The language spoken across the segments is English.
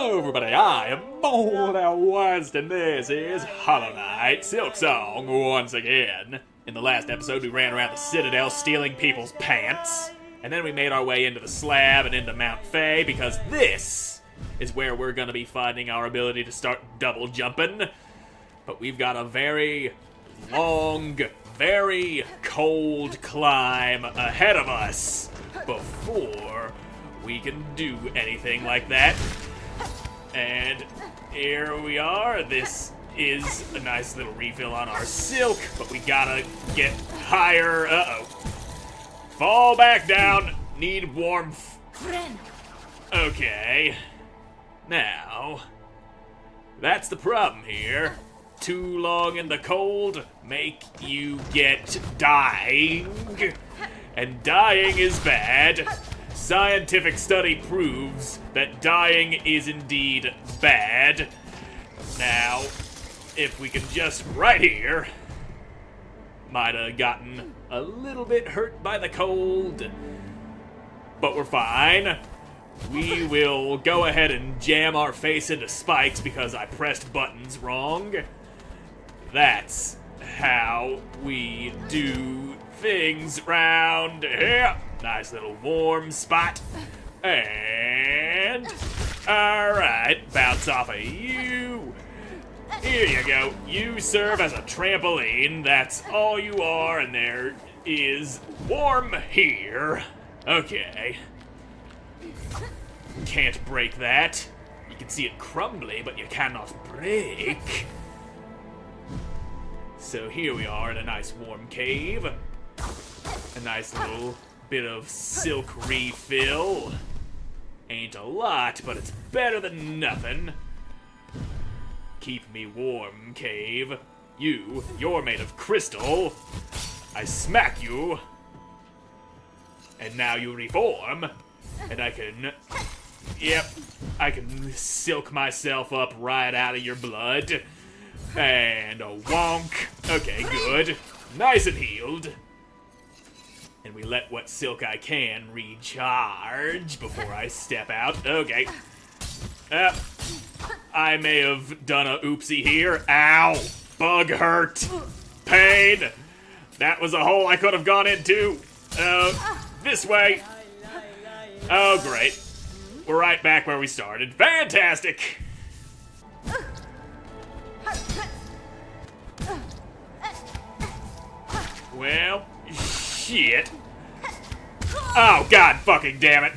Hello everybody, I am Moldy, and this is Hollow Knight Silksong once again. In the last episode we ran around the Citadel stealing people's pants, and then we made our way into the slab and into Mount Fay because this is where we're gonna be finding our ability to start double jumping. But we've got a very long, very cold climb ahead of us before we can do anything like that. And here we are. This is a nice little refill on our silk, but we gotta get higher. Uh-oh. Fall back down. Need warmth. Okay. Now, that's the problem here. Too long in the cold make you get dying. And dying is bad. Scientific study proves that dying is indeed bad. Now, if we can just right here, might have gotten a little bit hurt by the cold, but we're fine. We will go ahead and jam our face into spikes because I pressed buttons wrong. That's how we do things round here. Nice little warm spot. And alright, bounce off of you. Here you go. You serve as a trampoline. That's all you are, and there is warm here. Okay. Can't break that. You can see it crumbly, but you cannot break. So here we are in a nice warm cave. A nice little bit of silk refill. Ain't a lot, but it's better than nothing. Keep me warm, cave. You're made of crystal. I smack you. And now you reform. And I can silk myself up right out of your blood. And a wonk. Okay, good. Nice and healed. And we let what silk I can recharge before I step out. Okay. I may have done a oopsie here. Ow! Bug hurt. Pain. That was a hole I could have gone into. This way. Oh, great. We're right back where we started. Fantastic! Well, shit. Oh, god fucking damn it.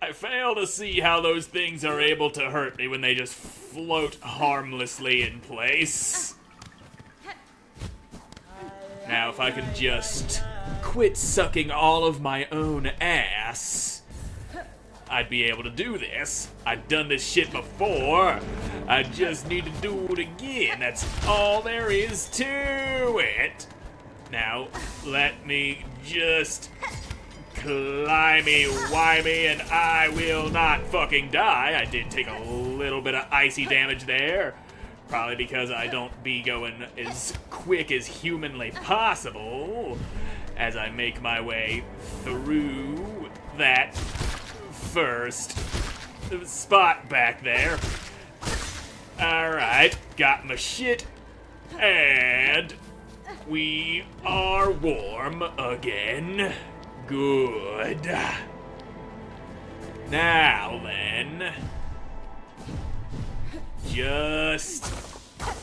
I fail to see how those things are able to hurt me when they just float harmlessly in place. Now, if I can just quit sucking all of my own ass, I'd be able to do this. I've done this shit before. I just need to do it again. That's all there is to it. Now, let me just climby-wimey and I will not fucking die. I did take a little bit of icy damage there. Probably because I don't be going as quick as humanly possible as I make my way through that first spot back there. Alright, got my shit, and we are warm again. Good. Now then, just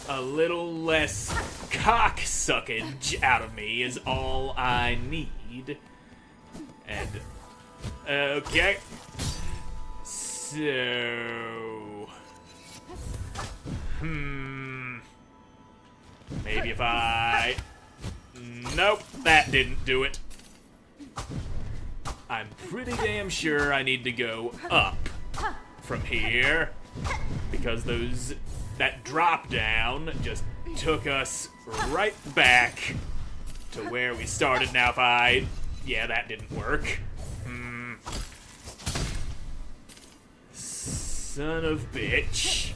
a little less cocksuckage out of me is all I need. And, okay. So, maybe if I... Nope, that didn't do it. I'm pretty damn sure I need to go up from here, because that drop down just took us right back to where we started. Now yeah, that didn't work. Son of bitch.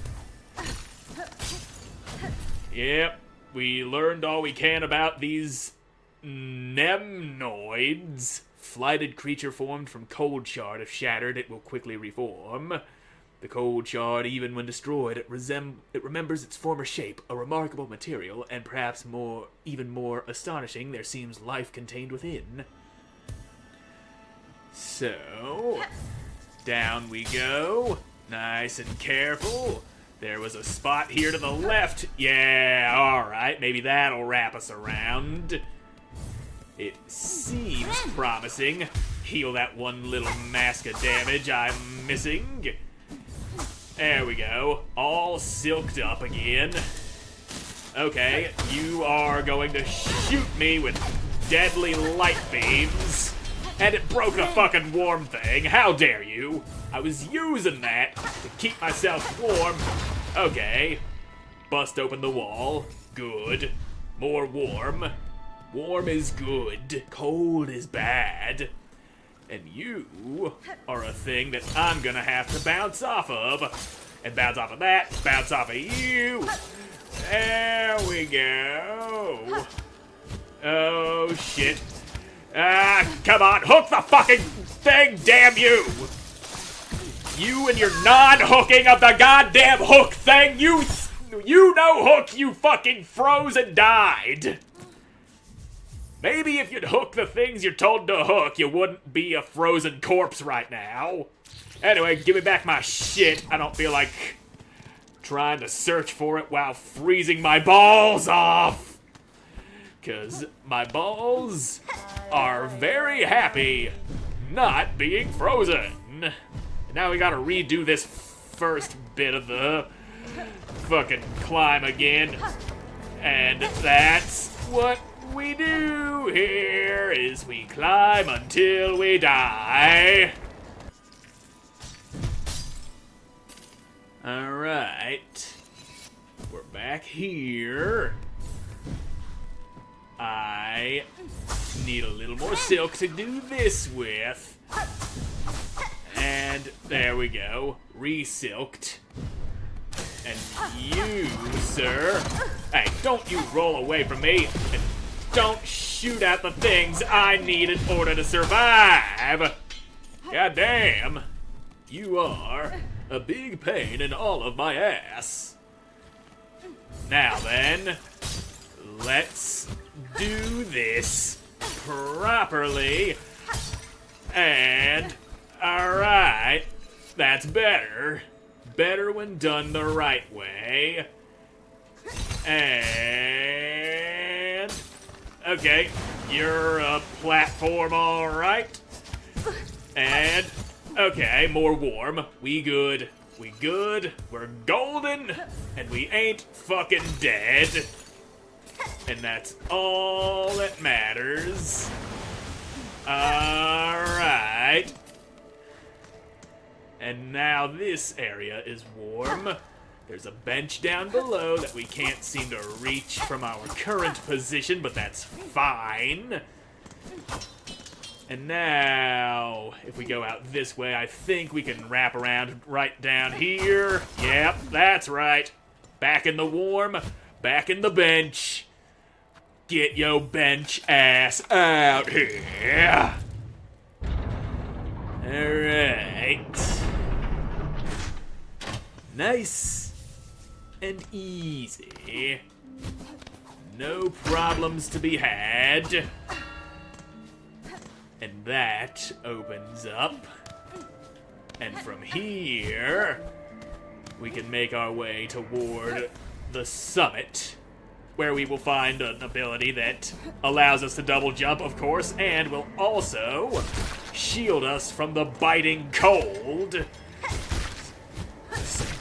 Yep, we learned all we can about these nemnoids flighted creature formed from cold shard. If shattered, it will quickly reform. The cold shard, even when destroyed, it remembers its former shape, a remarkable material, and perhaps even more astonishing, there seems life contained within. So, down we go, nice and careful. There was a spot here to the left. Yeah, alright, maybe that'll wrap us around. It seems promising. Heal that one little mask of damage I'm missing. There we go. All silked up again. Okay, you are going to shoot me with deadly light beams. And it broke the fucking warm thing. How dare you? I was using that to keep myself warm. Okay. Bust open the wall. Good. More warm. Warm is good. Cold is bad. And you are a thing that I'm gonna have to bounce off of. And bounce off of that, bounce off of you. There we go. Oh, shit. Come on, hook the fucking thing, damn you! You and your non-hooking of the goddamn hook thing, you no hook, you fucking froze and died. Maybe if you'd hook the things you're told to hook, you wouldn't be a frozen corpse right now. Anyway, give me back my shit. I don't feel like trying to search for it while freezing my balls off. 'Cause my balls are very happy not being frozen. And now we gotta redo this first bit of the fucking climb again. And that's what we do here, is we climb until we die. Alright. We're back here. I need a little more silk to do this with. And there we go. Re-silked. And you, sir. Hey, don't you roll away from me. And don't shoot at the things I need in order to survive. God damn. You are a big pain in all of my ass. Now then, let's do this properly. And, alright, that's better. Better when done the right way. And, okay, you're a platform, alright. And, okay, more warm. We good. We good. We're golden. And we ain't fucking dead. And that's all that matters. Alright. And now this area is warm. There's a bench down below that we can't seem to reach from our current position, but that's fine. And now, if we go out this way, I think we can wrap around right down here. Yep, that's right. Back in the warm, back in the bench. Get yo bench ass out here. Alright. Nice and easy. No problems to be had. And that opens up. And from here, we can make our way toward the summit, where we will find an ability that allows us to double jump, of course, and will also shield us from the biting cold.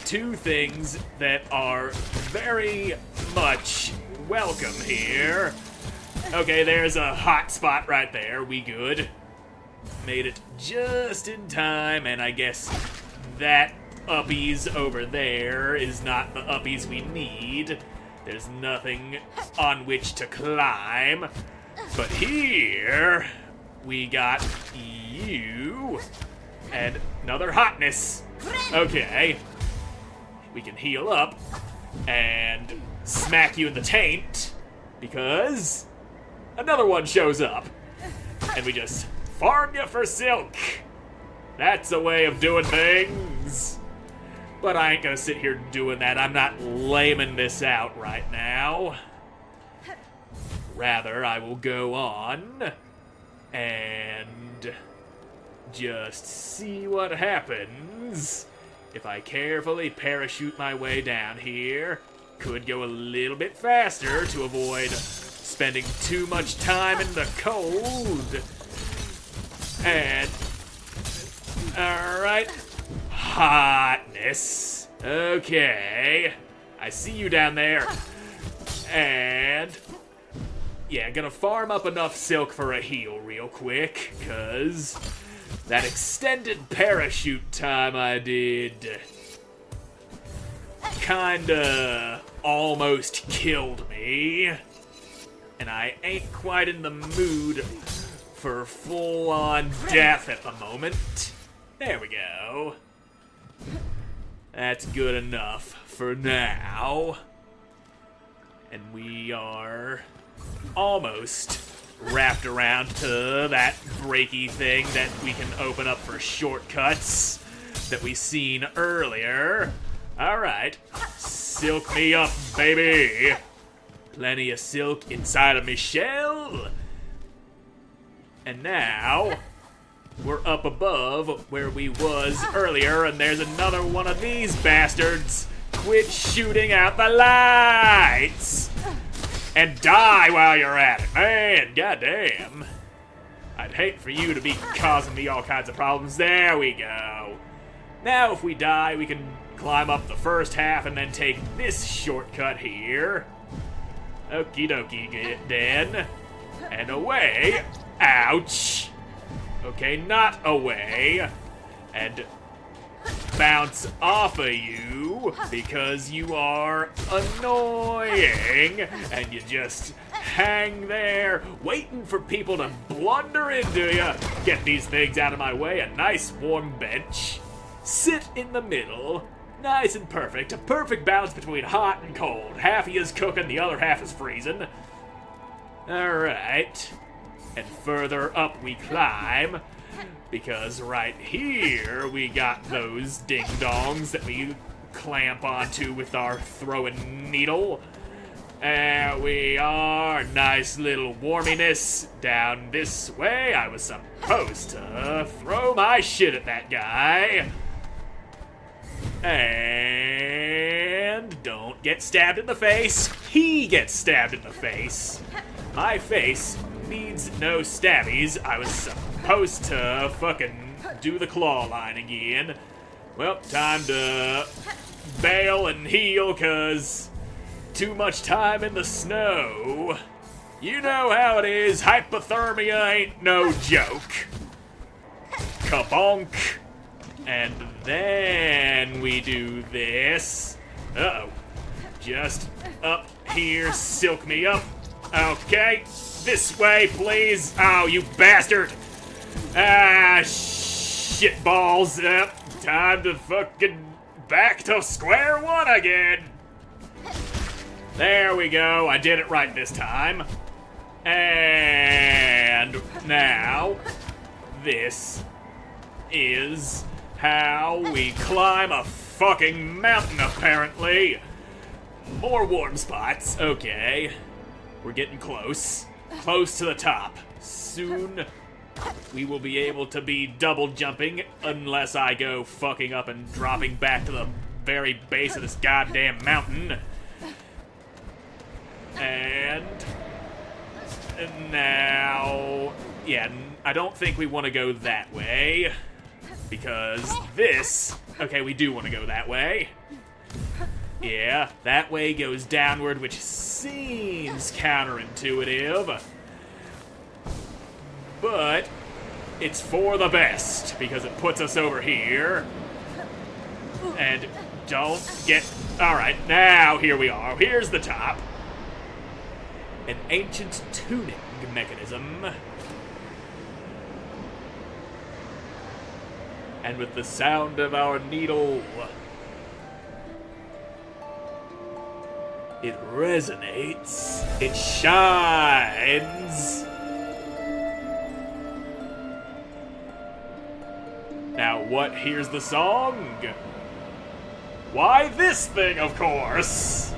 Two things that are very much welcome here. Okay, there's a hot spot right there. We good. Made it just in time, and I guess that uppies over there is not the uppies we need. There's nothing on which to climb. But here, we got you. And another hotness. Okay. We can heal up and smack you in the taint, because another one shows up. And we just farm you for silk. That's a way of doing things. But I ain't gonna sit here doing that. I'm not laming this out right now. Rather, I will go on and just see what happens if I carefully parachute my way down here. Could go a little bit faster to avoid spending too much time in the cold. And, alright, hotness. Okay, I see you down there. And, yeah, gonna farm up enough silk for a heal real quick, cause that extended parachute time I did kinda almost killed me. And I ain't quite in the mood for full-on death at the moment. There we go. That's good enough for now. And we are almost wrapped around to that breaky thing that we can open up for shortcuts that we seen earlier. Alright, silk me up, baby. Plenty of silk inside of me shell. And now, we're up above where we was earlier, and there's another one of these bastards. Quit shooting out the lights! And die while you're at it, man, goddamn. I'd hate for you to be causing me all kinds of problems. There we go. Now if we die, we can climb up the first half and then take this shortcut here. Okie dokie, then. And away. Ouch. Okay, not away. And bounce off of you because you are annoying and you just hang there waiting for people to blunder into you. Get these things out of my way. A nice warm bench. Sit in the middle. Nice and perfect. A perfect balance between hot and cold. Half of you is cooking, the other half is freezing. Alright. And further up we climb. Because right here we got those ding-dongs that we clamp onto with our throwing needle. There we are. Nice little warminess down this way. I was supposed to throw my shit at that guy. And don't get stabbed in the face. He gets stabbed in the face. My face needs no stabbies. I was supposed to fucking do the claw line again. Well, time to bail and heal, cause too much time in the snow. You know how it is. Hypothermia ain't no joke. Kabonk. And then we do this. Uh-oh. Just up here, silk me up. Okay, this way, please. Oh, you bastard. Ah, shit balls. Time to fucking back to square one again. There we go. I did it right this time. And now, this is how we climb a fucking mountain, apparently. More warm spots. Okay. We're getting close. Close to the top. Soon we will be able to be double jumping unless I go fucking up and dropping back to the very base of this goddamn mountain. And now, yeah, I don't think we want to go that way because this, okay, we do want to go that way. Yeah, that way goes downward, which seems counterintuitive. But it's for the best, because it puts us over here. And don't get... Alright, now here we are. Here's the top. An ancient tuning mechanism. And with the sound of our needle... It resonates. It shines. what here's the song? Why, this thing, of course!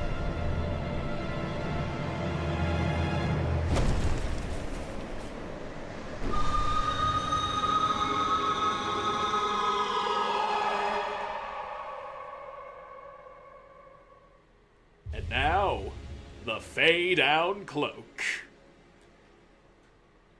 And now, the Fay down cloak.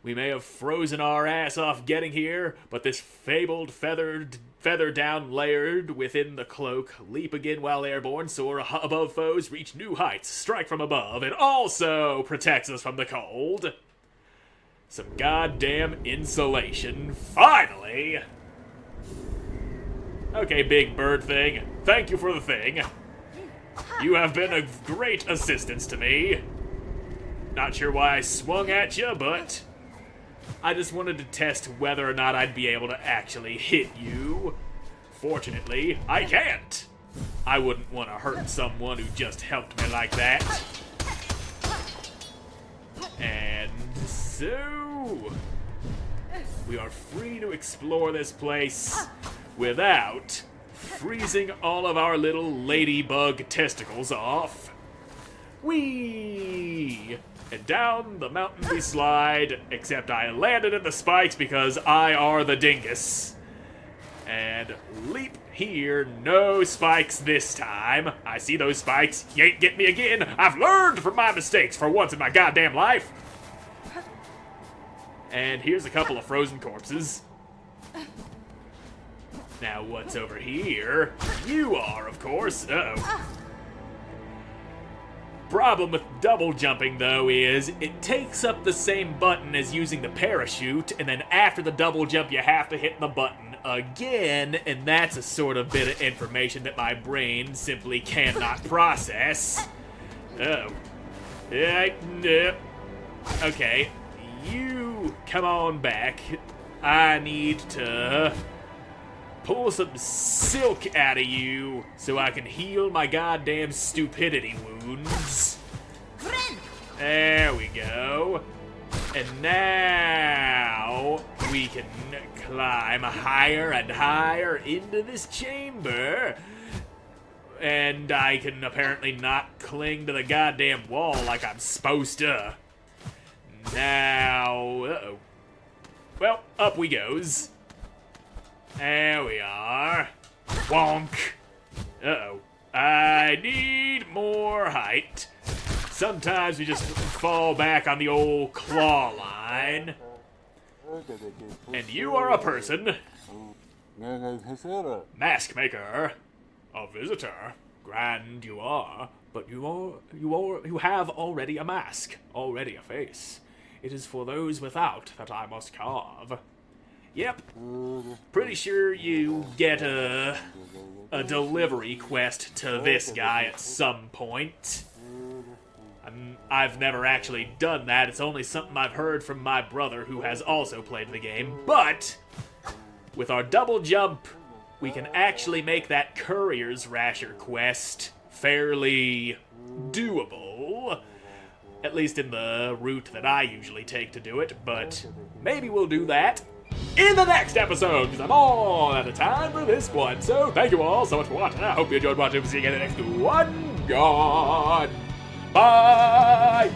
We may have frozen our ass off getting here, but this fabled feather down layered within the cloak, leap again while airborne, soar above foes, reach new heights, strike from above, and also protects us from the cold. Some goddamn insulation, finally! Okay, big bird thing, thank you for the thing. You have been a great assistance to me. Not sure why I swung at you, but I just wanted to test whether or not I'd be able to actually hit you. Fortunately, I can't. I wouldn't want to hurt someone who just helped me like that. And so, we are free to explore this place without freezing all of our little ladybug testicles off. Whee! And down the mountain we slide, except I landed in the spikes because I are the dingus. And leap here, no spikes this time. I see those spikes, you ain't get me again. I've learned from my mistakes for once in my goddamn life. And here's a couple of frozen corpses. Now what's over here? You are, of course. Uh-oh. Problem with double jumping, though, is it takes up the same button as using the parachute, and then after the double jump you have to hit the button again, and that's a sort of bit of information that my brain simply cannot process. Oh. Okay, you come on back. I need to pull some silk out of you so I can heal my goddamn stupidity wounds. There we go. And now we can climb higher and higher into this chamber. And I can apparently not cling to the goddamn wall like I'm supposed to. Now, uh-oh. Well, up we goes. There we are. Wonk. Uh-oh. I need more height. Sometimes we just fall back on the old claw line. And you are a person. Mask maker. A visitor. Grand you are. But you have already a mask. Already a face. It is for those without that I must carve. Yep. Pretty sure you get a delivery quest to this guy at some point. I've never actually done that. It's only something I've heard from my brother who has also played the game. But with our double jump, we can actually make that courier's rasher quest fairly doable. At least in the route that I usually take to do it. But maybe we'll do that in the next episode, because I'm all out of time for this one. So thank you all so much for watching. I hope you enjoyed watching. See you again in the next one. God. Bye.